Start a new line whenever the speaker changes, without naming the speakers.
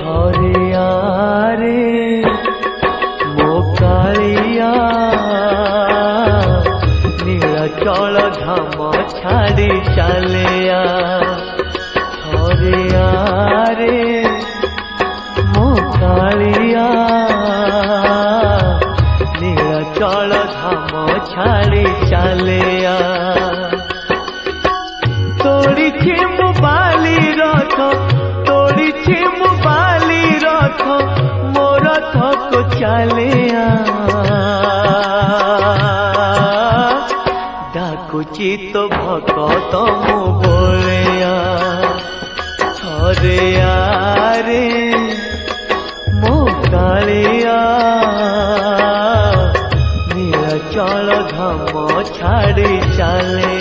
हरिया रे मो कालिया नीलाचल धाम छाड़ी चलिया हरिया रे मो कालिया नीलाचल धाम छाड़ी चलिया तोड़ी मु बाली रथ तोड़ी मु बाली रथ मो रथ को चलिया डाकुची तो भगत मु बोलिया हरिया रे मो कालिया नीलाचल धाम छाड़ी चलिया।